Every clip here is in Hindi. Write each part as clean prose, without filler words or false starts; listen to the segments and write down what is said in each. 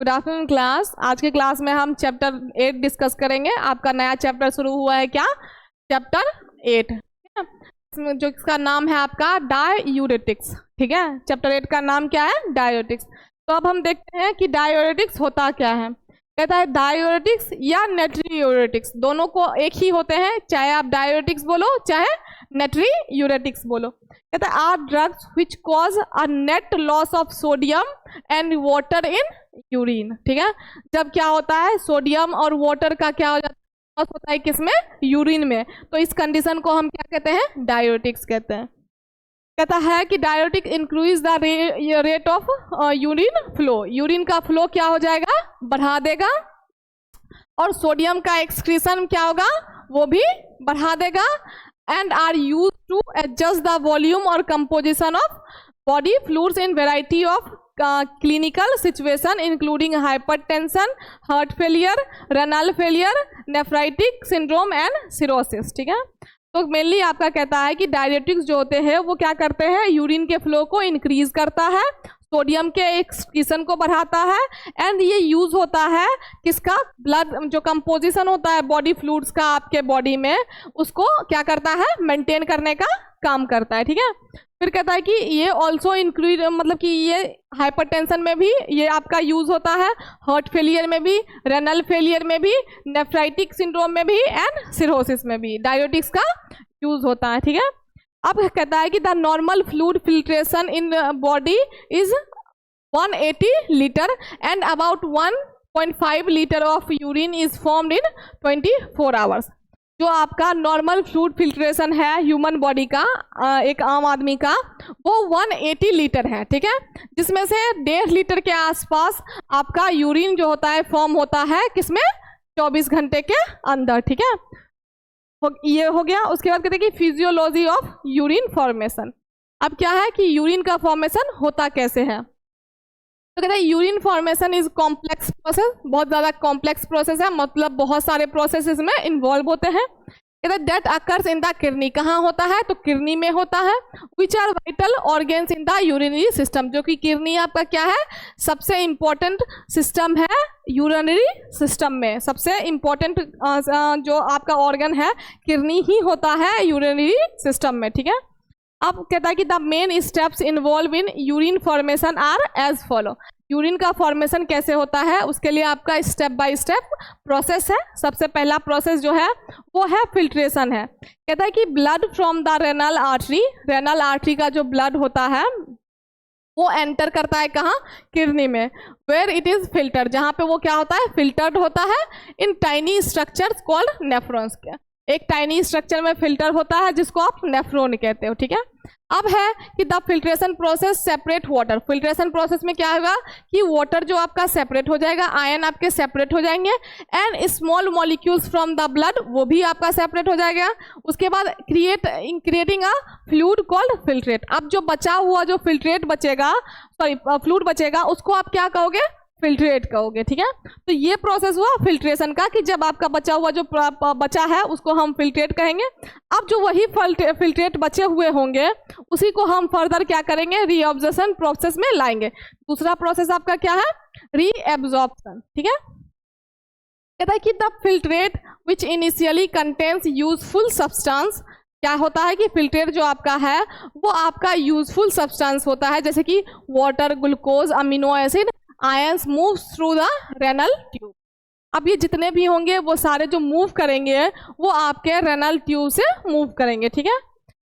Good afternoon class. आज के क्लास में हम चैप्टर 8 डिस्कस करेंगे। आपका नया चैप्टर शुरू हुआ है क्या? चैप्टर 8, जो इसका नाम है आपका डाययूरेटिक्स। ठीक है, चैप्टर 8 का नाम क्या है? डाययूरेटिक्स। तो अब हम देखते हैं कि डाययूरेटिक्स होता क्या है। कहता है डाययूरेटिक्स या नेट्रीयूरेटिक्स दोनों को एक ही होते हैं, चाहे आप डाययूरेटिक्स बोलो चाहे नेट्रीयूरेटिक्स बोलो। कहता है are drugs which cause a net loss of sodium and water in urine. ठीक है, जब क्या होता है सोडियम और वाटर का क्या हो जाता है, लॉस होता है किसमें? यूरिन में। तो इस कंडीशन को हम क्या कहते हैं? डाययूरेटिक्स कहते हैं। कहता है कि diuretic increase the rate of urine flow. Urine का फ्लो क्या हो जाएगा? बढ़ा देगा। और सोडियम का एक्सक्रीशन क्या होगा? वो भी बढ़ा देगा। And are use to adjust the volume और composition of body fluids in variety of clinical situation including hypertension, heart failure, renal failure, nephritic syndrome and cirrhosis. ठीक है, तो मेनली आपका कहता है कि डाययूरेटिक्स जो होते हैं वो क्या करते हैं? यूरिन के फ्लो को इंक्रीज करता है, सोडियम के एक्सक्रीशन को बढ़ाता है। एंड ये यूज होता है किसका? ब्लड जो कंपोजिशन होता है बॉडी फ्लूइड्स का आपके बॉडी में, उसको क्या करता है? मेंटेन करने का काम करता है। ठीक है, फिर कहता है कि ये ऑल्सो इंक्रीज, मतलब कि ये हाइपरटेंशन में भी ये आपका यूज होता है, हार्ट फेलियर में भी, रेनल फेलियर में भी, नेफ्राइटिक सिंड्रोम में भी एंड सिरोसिस में भी डाययूरेटिक्स का यूज होता है। ठीक है, अब कहता है कि the normal fluid filtration in body is 180 litre and about 1.5 litre of urine is formed in 24 hours. जो आपका नॉर्मल फ्लूइड फिल्ट्रेशन है ह्यूमन बॉडी का, एक आम आदमी का, वो 180 लीटर है। ठीक है, जिसमें से 1.5 लीटर के आसपास आपका यूरिन जो होता है फॉर्म होता है किसमें? 24 घंटे के अंदर। ठीक है, ये हो गया। उसके बाद कहते हैं कि फिजियोलॉजी ऑफ यूरिन फॉर्मेशन। अब क्या है कि यूरिन का फॉर्मेशन होता कैसे है? तो कहते हैं urine formation is complex process, बहुत ज़्यादा कॉम्प्लेक्स प्रोसेस है, मतलब बहुत सारे प्रोसेसेस में इन्वॉल्व होते हैं। कहते हैं that occurs in the kidney. कहाँ होता है? तो किडनी में होता है। Which are vital organs in the urinary system. जो कि किडनी आपका क्या है? सबसे इंपॉर्टेंट सिस्टम है यूरिनरी सिस्टम में। सबसे इंपॉर्टेंट जो आपका ऑर्गन है किडनी ही होता है यूरिनरी सिस्टम में। ठीक है, अब कहता है कि the main steps involve in urine formation are as follow. Urine का फॉर्मेशन कैसे होता है उसके लिए आपका स्टेप बाय स्टेप प्रोसेस है। सबसे पहला प्रोसेस जो है वो है फिल्ट्रेशन है। कहता है कि blood from the renal artery, renal artery का जो ब्लड होता है वो एंटर करता है कहाँ? किडनी में। वेयर इट इज फिल्टर, जहाँ पे वो क्या होता है? फिल्टर्ड होता है इन टाइनी स्ट्रक्चर्स कॉल्ड नेफ्रॉन्स के। एक टाइनी स्ट्रक्चर में फिल्टर होता है जिसको आप नेफ्रॉन कहते हो। ठीक है, अब है कि the filtration process separate water. Filtration process में क्या होगा कि वाटर जो आपका सेपरेट हो जाएगा, आयन आपके सेपरेट हो जाएंगे, and small molecules from the blood वो भी आपका सेपरेट हो जाएगा। उसके बाद creating a fluid called filtrate. अब जो बचा हुआ जो फिल्ट्रेट बचेगा, सॉरी फ्लूइड बचेगा, उसको आप क्या कहोगे? फिल्ट्रेट कहोगे। ठीक है, तो ये प्रोसेस हुआ फिल्ट्रेशन का कि जब आपका बचा हुआ जो बचा है उसको हम फिल्ट्रेट कहेंगे। अब जो वही फिल्ट्रेट बचे हुए होंगे उसी को हम फर्दर क्या करेंगे? रीअब्जॉर्प्शन प्रोसेस में लाएंगे। दूसरा प्रोसेस आपका क्या है? रीअब्जॉर्प्शन। ठीक है, कहता है कि the filtrate which initially contains useful substance. क्या होता है कि फिल्ट्रेट जो आपका है वो आपका यूजफुल सब्सटेंस होता है, जैसे कि water, glucose, amino acid, ions move through the renal tube. अब ये जितने भी होंगे वो सारे जो मूव करेंगे वो आपके रेनल ट्यूब से मूव करेंगे। ठीक है,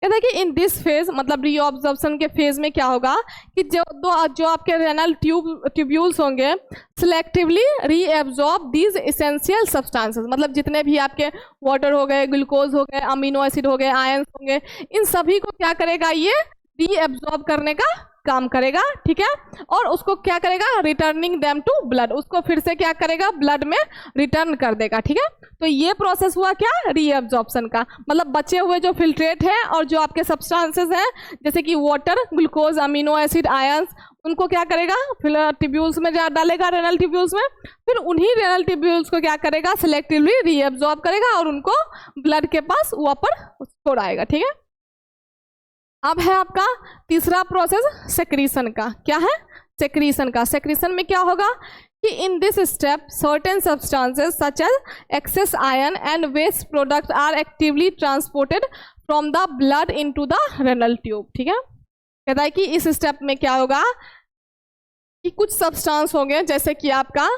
कहते हैं कि इन दिस फेज, मतलब रीअब्जॉर्प्शन के फेज में क्या होगा कि जो आपके रेनल ट्यूब्यूल्स होंगे selectively reabsorb these essential substances. मतलब जितने भी आपके वाटर हो गए, ग्लूकोज हो गए, अमीनो एसिड हो गए, आयंस होंगे, इन सभी को क्या करेगा? ये रीअब्जॉर्ब करने का काम करेगा। ठीक है, और उसको क्या करेगा? रिटर्निंग देम टू ब्लड, उसको फिर से क्या करेगा? ब्लड में रिटर्न कर देगा। ठीक है, तो ये प्रोसेस हुआ क्या? रीअब्जॉर्प्शन का। मतलब बचे हुए जो फिल्ट्रेट है और जो आपके सब्सटेंसेस हैं जैसे कि water, glucose, amino acid, ions, उनको क्या करेगा? फिर ट्यूब्यूल्स में डालेगा, रेनल ट्यूब्यूल्स में। फिर उन्हीं रेनल ट्यूब्यूल्स को क्या करेगा? सिलेक्टिवली रीअब्जॉर्ब करेगा और उनको ब्लड के पास वापस छोड़ाएगा। ठीक है, अब है आपका तीसरा प्रोसेस सेक्रीशन का। क्या है? सेक्रीशन का। सेक्रीशन में क्या होगा कि in this step certain substances such as excess iron and waste product are actively transported from the blood into the renal tube. ठीक है, कहता है कि इस स्टेप में क्या होगा कि कुछ सब्सटेंस होंगे जैसे कि आपका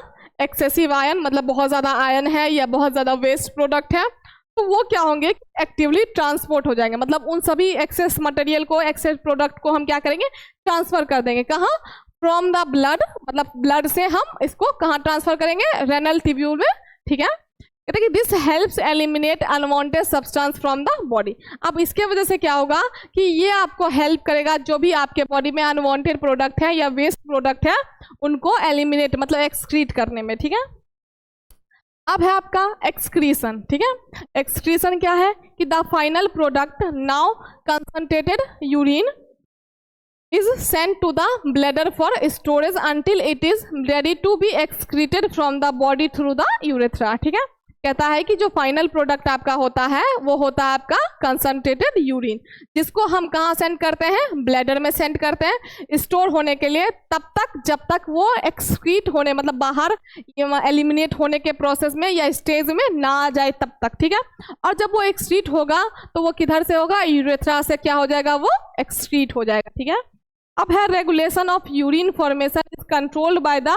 एक्सेसिव आयरन, मतलब बहुत ज़्यादा आयरन है या बहुत ज़्यादा वेस्ट प्रोडक्ट है, तो वो क्या होंगे, एक्टिवली ट्रांसपोर्ट हो जाएंगे। मतलब उन सभी एक्सेस मटेरियल को, एक्सेस प्रोडक्ट को हम क्या करेंगे, ट्रांसफर कर देंगे। कहाँ, फ्रॉम द ब्लड, मतलब ब्लड से हम इसको कहाँ ट्रांसफर करेंगे, रेनल ट्यूब्यूल में। ठीक है, कहते हैं कि this helps eliminate unwanted substance from the body. अब इसके वजह से क्या होगा कि ये आपको हेल्प करेगा, जो भी आपके बॉडी में अनवांटेड प्रोडक्ट है या वेस्ट प्रोडक्ट है उनको एलिमिनेट, मतलब एक्सक्रीट करने में। ठीक है, अब है आपका एक्सक्रीशन। ठीक है, एक्सक्रीशन क्या है कि the final product now concentrated urine is sent to the bladder for storage until it is ready to be excreted from the body through the urethra। ठीक है, कहता है कि जो फाइनल प्रोडक्ट आपका होता है वो होता है आपका कंसंट्रेटेड यूरिन, जिसको हम कहाँ सेंड करते हैं, ब्लैडर में सेंड करते हैं स्टोर होने के लिए, तब तक जब तक वो एक्सक्रीट होने, मतलब बाहर एलिमिनेट होने के प्रोसेस में या स्टेज में ना आ जाए तब तक। ठीक है, और जब वो एक्सक्रीट होगा तो वो किधर से होगा, यूरेथ्रा से क्या हो जाएगा, वो एक्सक्रीट हो जाएगा। ठीक है, अब है regulation of urine formation is controlled by the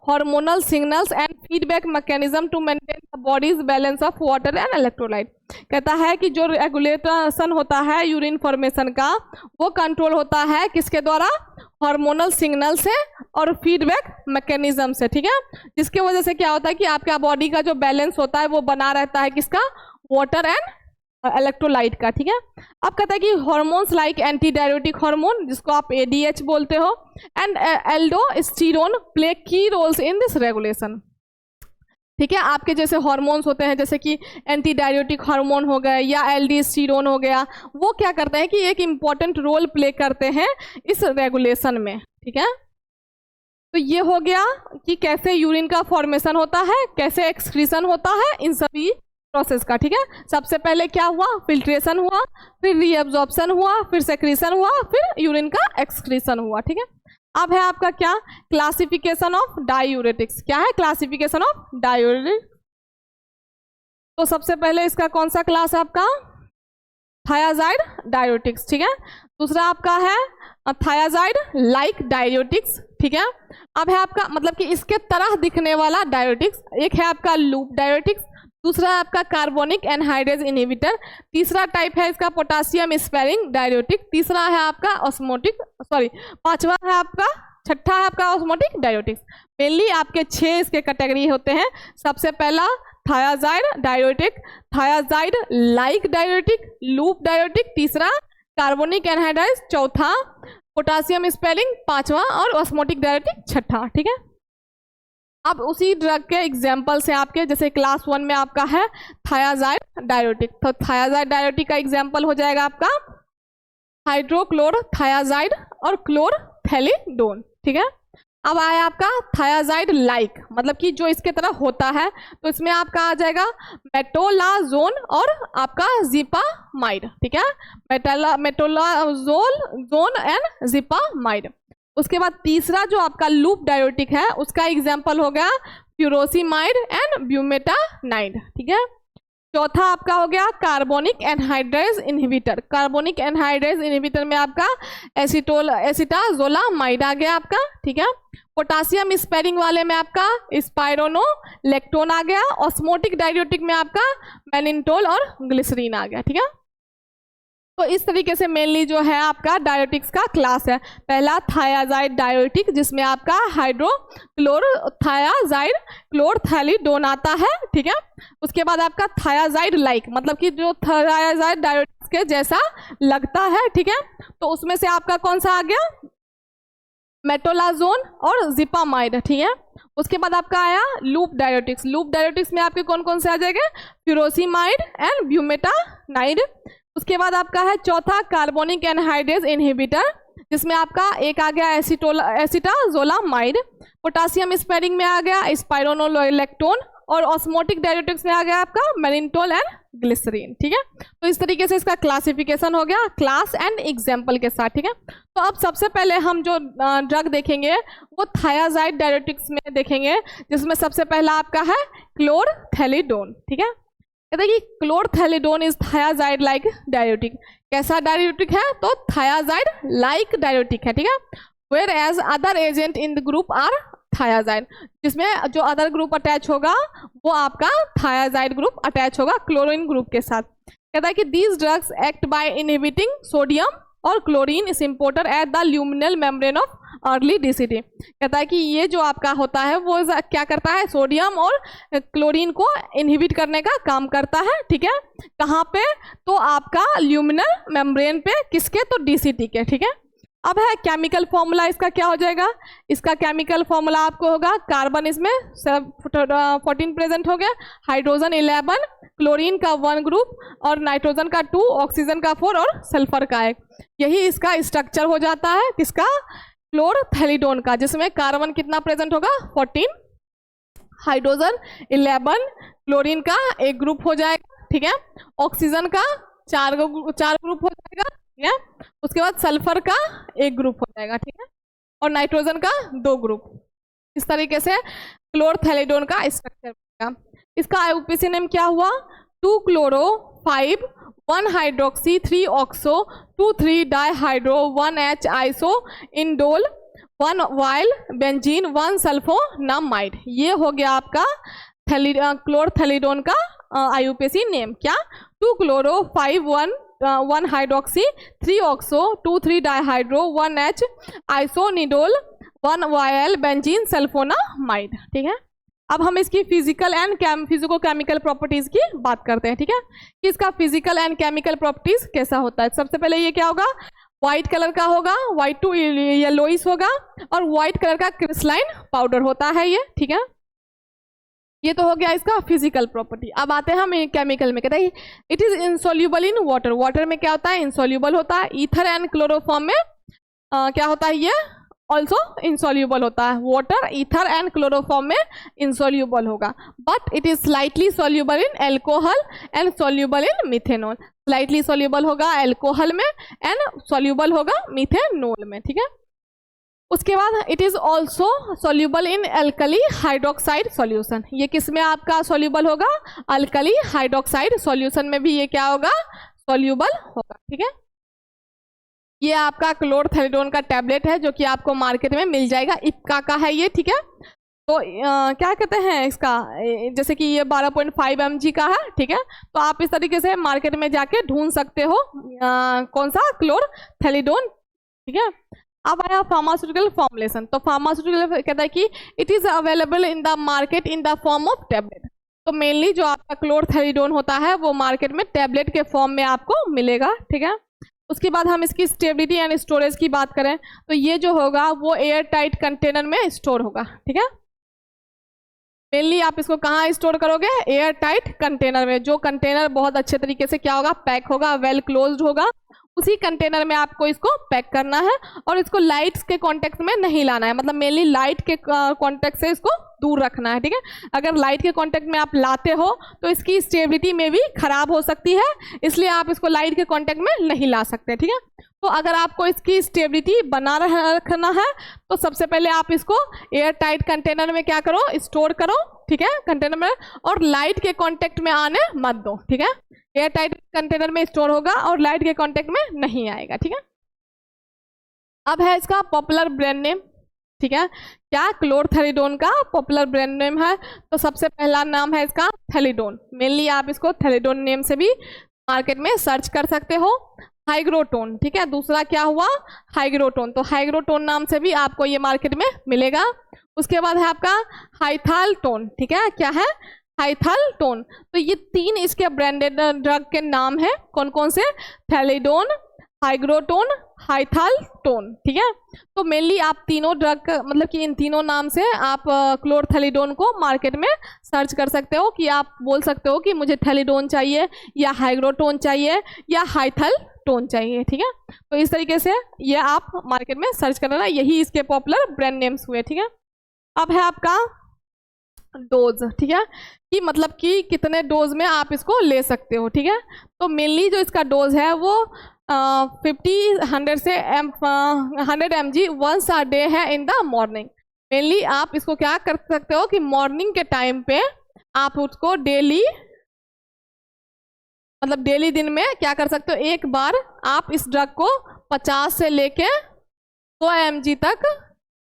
hormonal signals and feedback mechanism to maintain the body's balance of water and electrolyte. कहता है कि जो रेगुलेशन होता है यूरिन फॉर्मेशन का, वो कंट्रोल होता है किसके द्वारा, हार्मोनल सिग्नल से और फीडबैक मैकेनिज्म से। ठीक है, जिसके वजह से क्या होता है कि आपका बॉडी का जो बैलेंस होता है वो बना रहता है, किसका, वाटर एंड इलेक्ट्रोलाइट का। ठीक है, अब कहता है कि hormones like anti diuretic hormone, जिसको आप ADH बोलते हो, एंड एल्डोस्टेरोन प्ले की रोल्स इन दिस रेगुलेशन। ठीक है, आपके जैसे हार्मोन्स होते हैं जैसे कि एंटी डायरेटिक हार्मोन हो गए या एल्डोस्टेरोन हो गया, वो क्या करते हैं कि एक इम्पॉर्टेंट रोल प्ले करते हैं इस रेगुलेशन में। ठीक है, तो ये हो गया कि कैसे यूरिन का फॉर्मेशन होता है, कैसे एक्सक्रीशन होता है, इन सभी प्रोसेस का। ठीक है, सबसे पहले क्या हुआ, फिल्ट्रेशन हुआ, फिर रीअब्जॉर्प्शन हुआ, फिर सेक्रीशन हुआ, फिर यूरिन का एक्सक्रीशन हुआ। ठीक है, अब है आपका क्या, क्लासिफिकेशन ऑफ डायूरेटिक्स। क्या है, क्लासिफिकेशन ऑफ डायूरेटिक्स। तो सबसे पहले इसका कौन सा क्लास है आपका, थायाजाइड डायूरेटिक्स। ठीक है, दूसरा आपका है थायाजाइड लाइक डायूरेटिक्स। ठीक है, अब है आपका मतलब कि इसके तरह दिखने वाला डायूरेटिक्स। एक है आपका लूप डायूरेटिक्स, दूसरा है आपका कार्बोनिक एनहाइड्रेज इनहिबिटर, तीसरा टाइप है इसका पोटासियम स्पेयरिंग डायूरेटिक, तीसरा है आपका ऑस्मोटिक, सॉरी पांचवा है आपका, छठा है आपका ऑस्मोटिक डायूरेटिक्स। मेनली आपके 6 इसके कैटेगरी होते हैं। सबसे पहला thiazide diuretic, thiazide like diuretic, loop diuretic, तीसरा कार्बोनिक एनहाइड्रेज, चौथा पोटासियम स्पेयरिंग, पांचवा और ऑस्मोटिक डायूरेटिक छठा। ठीक है, अब उसी ड्रग के एग्जाम्पल से आपके जैसे क्लास 1 में आपका है थायाजाइड डायूरेटिक, तो थायाजाइड डायूरेटिक का एग्जाम्पल हो जाएगा आपका हाइड्रोक्लोरथायाजाइड और क्लोरथैलिडोन। ठीक है, अब आया आपका थायाजाइड लाइक, मतलब कि जो इसके तरह होता है, तो इसमें आपका आ जाएगा मेटोलाजोन और आपका जिपामाइड। ठीक है, मेटोलाजोन एंड जिपामाइड। उसके बाद तीसरा जो आपका लूप डायूरेटिक है उसका एग्जाम्पल हो गया फ्यूरोसिमाइड एंड ब्यूमेटानाइड। ठीक है, चौथा आपका हो गया carbonic anhydrase inhibitor. Carbonic anhydrase inhibitor में आपका एसिटाजोलामाइड आ गया आपका। ठीक है, पोटासियम स्पेयरिंग वाले में आपका स्पाइरोनोलेक्टोन आ गया, ऑस्मोटिक डायूरेटिक में आपका मैनिटोल और ग्लिसरीन आ गया। ठीक है, तो इस तरीके से मेनली जो है आपका डायूरेटिक्स का क्लास है। पहला थायाजाइड डायूरेटिक, जिसमें आपका हाइड्रोक्लोरथायाजाइड क्लोरथैलिडोन आता है। ठीक है, उसके बाद आपका थायाजाइड लाइक, मतलब कि जो थायाजाइड डायूरेटिक्स के जैसा लगता है। ठीक है, तो उसमें से आपका कौन सा आ गया, मेटोलाजोन और जिपामाइड। ठीक है, उसके बाद आपका आया लूप डायूरेटिक्स। लूप डायूरेटिक्स में आपके कौन कौन से आ जाएंगे, फ्यूरोसिमाइड एंड ब्यूमेटानाइड। उसके बाद आपका है चौथा कार्बोनिक एनहाइड्रेज इनहिबिटर, जिसमें आपका एक आ गया एसिटाजोलामाइड, पोटासियम स्पेयरिंग में आ गया स्पाइरोनोलेक्टोन और ऑस्मोटिक डायूरेटिक्स में आ गया आपका मैनिटोल एंड ग्लिसरीन, ठीक है। तो इस तरीके से इसका क्लासिफिकेशन हो गया क्लास एंड एग्जाम्पल के साथ, ठीक है। तो अब सबसे पहले हम जो ड्रग देखेंगे वो थायाजाइड डायरेटिक्स में देखेंगे, जिसमें सबसे पहला आपका है क्लोरथैलिडोन, ठीक है। कहते हैं कि chlorthalidone is thiazide like diuretic. कैसा डायरेटिक है? तो थायाजाइड लाइक डायरेटिक है, ठीक है। Where as other agent in the group are thiazide, जिसमें जो अदर ग्रुप अटैच होगा वो आपका थायाजाइड ग्रुप अटैच होगा क्लोरीन ग्रुप के साथ। कहता है कि these drugs act by inhibiting sodium और chlorine symporter at the luminal membrane of early DCT. कहता है कि ये जो आपका होता है वो क्या करता है? सोडियम और क्लोरीन को इनहिबिट करने का काम करता है, ठीक है। कहाँ पे? तो आपका ल्यूमिनल मेम्ब्रेन पे, किसके? तो डीसीटी के, ठीक है। अब है केमिकल फॉर्मूला, इसका क्या हो जाएगा? इसका केमिकल फॉर्मूला आपको होगा, कार्बन इसमें 14 प्रेजेंट हो गया, हाइड्रोजन 11, क्लोरीन का 1 ग्रुप और नाइट्रोजन का 2, ऑक्सीजन का 4 और सल्फर का 1। यही इसका स्ट्रक्चर हो जाता है किसका? क्लोरथैलिडोन का, जिसमें कार्बन कितना प्रेजेंट होगा? 14, हाइड्रोजन 11, क्लोरीन का 1 ग्रुप हो जाएगा, ठीक है। ऑक्सीजन का 4 ग्रुप हो जाएगा, ठीक है। उसके बाद सल्फर का 1 ग्रुप हो जाएगा, ठीक है, और नाइट्रोजन का 2 ग्रुप। इस तरीके से क्लोरथैलिडोन का स्ट्रक्चर बनेगा। इसका आईयूपीएसी नेम क्या हुआ? 2 chloro 5 1 hydroxy 3 oxo 2 3 dihydro 1 H isoindol 1 yl benzene 1 sulfonamide. ये हो गया आपका क्लोरथैलिडोन का आईयूपीएसी नेम। क्या? 2 chloro 5 1 hydroxy 3 oxo 2 3 dihydro 1 H isoindol 1 yl benzene sulfonamide, ठीक है। अब हम इसकी physical and physico chemical properties की बात करते हैं, ठीक है, कि इसका फिजिकल एंड केमिकल प्रॉपर्टीज कैसा होता है। सबसे पहले ये क्या होगा? व्हाइट कलर का होगा, व्हाइट टू येलोइश होगा और व्हाइट कलर का क्रिस्टलाइन पाउडर होता है ये, ठीक है। ये तो हो गया इसका फिजिकल प्रॉपर्टी। अब आते हैं हम केमिकल में। कहते हैं it is insoluble in water. Water में क्या होता है? इनसोल्यूबल होता है। ईथर एंड क्लोरोफॉर्म में क्या होता है? ये ऑल्सो इनसोल्यूबल होता है। वाटर, ईथर एंड क्लोरोफॉर्म में इनसोल्यूबल होगा, but it is slightly soluble in alcohol and soluble in methanol. Slightly soluble होगा एल्कोहल में एंड सोल्यूबल होगा मिथेनॉल में, ठीक है। उसके बाद it is also soluble in alkali hydroxide solution. ये किस में आपका सोल्यूबल होगा? अल्कली हाइड्रोक्साइड सॉल्यूशन में भी ये क्या होगा? सोल्यूबल होगा, ठीक है। ये आपका क्लोरथैलिडोन का टैबलेट है जो कि आपको मार्केट में मिल जाएगा। इप्का का है ये, ठीक है। तो क्या कहते हैं इसका, जैसे कि ये 12.5 mg का है, ठीक है। तो आप इस तरीके से मार्केट में जाके ढूंढ सकते हो कौन सा? क्लोरथैलिडोन, ठीक है। अब आया फार्मास्यूटिकल फॉर्मुलेशन। तो फार्मास्यूटिकल कहता है कि it is available in the market in the form of tablet. तो मेनली जो आपका क्लोरथैलिडोन होता है वो मार्केट में टैबलेट के फॉर्म में आपको मिलेगा, ठीक है। उसके बाद हम इसकी स्टेबिलिटी एंड स्टोरेज की बात करें तो ये जो होगा वो एयर टाइट कंटेनर में स्टोर होगा, ठीक है। मेनली आप इसको कहाँ स्टोर करोगे? एयर टाइट कंटेनर में। जो कंटेनर बहुत अच्छे तरीके से क्या होगा? पैक होगा, वेल क्लोज्ड होगा, उसी कंटेनर में आपको इसको पैक करना है और इसको लाइट्स के कांटेक्ट में नहीं लाना है। मतलब मेनली लाइट के कांटेक्ट से इसको दूर रखना है, ठीक है। अगर लाइट के कांटेक्ट में आप लाते हो तो इसकी स्टेबिलिटी में भी खराब हो सकती है, इसलिए आप इसको लाइट के कांटेक्ट में नहीं ला सकते, ठीक है। तो अगर आपको इसकी स्टेबिलिटी बना रखना है तो सबसे पहले आप इसको एयर टाइट कंटेनर में क्या करो? स्टोर करो, ठीक है, कंटेनर में, और लाइट के कांटेक्ट में आने मत दो, ठीक है। एयर टाइट कंटेनर में स्टोर होगा और लाइट के कांटेक्ट में नहीं आएगा, ठीक है। अब है इसका पॉपुलर ब्रांड नेम, ठीक है। क्या? क्लोरथैलिडोन का पॉपुलर ब्रांड नेम है। तो सबसे पहला नाम है इसका थैलिडोन। मेनली आप इसको थैलिडोन नेम से भी मार्केट में सर्च कर सकते हो। हाइग्रोटोन, ठीक है। दूसरा क्या हुआ? हाइग्रोटोन। तो हाइग्रोटोन नाम से भी आपको ये मार्केट में मिलेगा। उसके बाद है आपका हाइथालटोन, ठीक है। क्या है? हाइथालटोन। तो ये 3 इसके ब्रांडेड ड्रग के नाम है। कौन कौन से? थैलिडोन, हाइग्रोटोन, हाइथालटोन, ठीक है। तो मेनली आप तीनों ड्रग मतलब कि इन तीनों नाम से आप क्लोरथैलिडोन को मार्केट में सर्च कर सकते हो कि आप बोल सकते हो कि मुझे थैलिडोन चाहिए या हाइग्रोटोन चाहिए या हाइथालटोन चाहिए, ठीक है। तो इस तरीके से ये आप मार्केट में सर्च कर लेना। यही इसके पॉपुलर ब्रांड नेम्स हुए, ठीक है। अब है आपका डोज, ठीक है, कि मतलब कि कितने डोज में आप इसको ले सकते हो, ठीक है। तो मेनली जो इसका डोज है वो 100 mg वंस अ डे है इन द मॉर्निंग। मेनली आप इसको क्या कर सकते हो कि मॉर्निंग के टाइम पे आप उसको डेली, मतलब डेली दिन में क्या कर सकते हो, एक बार आप इस ड्रग को 50 से लेके 100 mg तक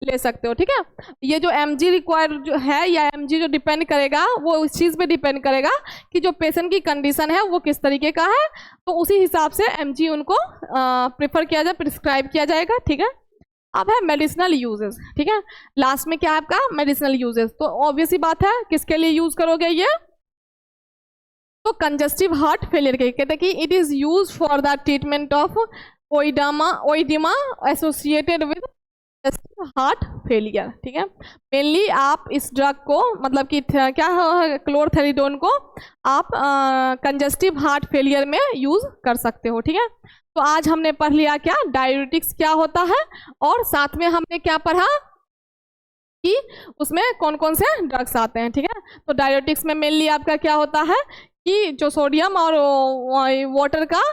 ले सकते हो, ठीक है। ये जो mg रिक्वायर जो है या mg जो डिपेंड करेगा वो इस चीज़ पे डिपेंड करेगा कि जो पेशेंट की कंडीशन है वो किस तरीके का है, तो उसी हिसाब से mg उनको प्रेफर किया जाए, प्रिस्क्राइब किया जाएगा, ठीक है। अब है मेडिसिनल यूजेस, ठीक है। लास्ट में क्या है आपका मेडिसिनल यूजेस, तो ऑब्वियस ही बात है किसके लिए यूज करोगे ये, तो कंजस्टिव हार्ट फेलियर के कहते हैं कि it is use for the treatment of oedema associated with heart failure, ठीक है। मेनली आप इस ड्रग को मतलब कि क्या क्लोरथेलिडोन को आप कंजस्टिव हार्ट फेलियर में यूज कर सकते हो, ठीक है। तो आज हमने पढ़ लिया क्या डाययूरेटिक्स क्या होता है, और साथ में हमने क्या पढ़ा कि उसमें कौन कौन से ड्रग्स आते हैं, ठीक है। तो डाययूरेटिक्स में मेनली आपका क्या होता है कि जो सोडियम और वाटर का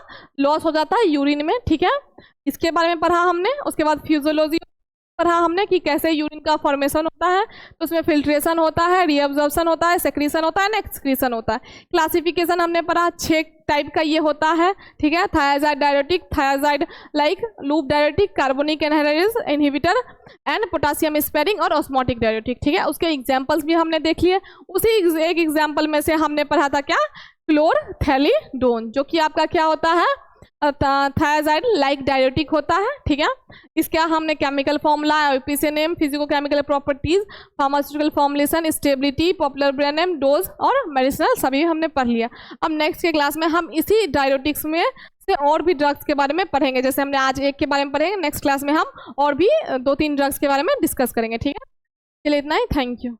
लॉस हो जाता है यूरिन में, ठीक है, इसके बारे में पढ़ा हमने। उसके बाद फिजियोलॉजी पढ़ा हमने कि कैसे यूरिन का फॉर्मेशन होता है, तो उसमें फिल्ट्रेशन होता है, रीअब्जॉर्प्शन होता है, सेक्रीशन होता है ना, एक्सक्रीशन होता है। क्लासिफिकेशन हमने पढ़ा 6 टाइप का ये होता है, ठीक है। Thyroid diuretic, thyroid like loop diuretic, carbonic anhydrase inhibitor and potassium sparing और ऑस्मोटिक डायरेटिक, ठीक है। उसके एग्जाम्पल्स भी हमने देख लिए। उसी एक एग्जाम्पल में से हमने पढ़ा था क्या क्लोरथेलिडोन, जो कि आपका क्या होता है थायराइड लाइक डायरेटिक होता है, ठीक है। इसका हमने chemical formula, IPC name, physico chemical properties, pharmaceutical formulation, stability, popular brand name, dose और मेडिसिनल सभी हमने पढ़ लिया। अब नेक्स्ट के क्लास में हम इसी डायरेटिक्स में से और भी ड्रग्स के बारे में पढ़ेंगे। जैसे हमने आज एक के बारे में पढ़ेंगे, नेक्स्ट क्लास में हम और भी 2-3 ड्रग्स के बारे में डिस्कस करेंगे, ठीक है। चलिए इतना ही, थैंक यू।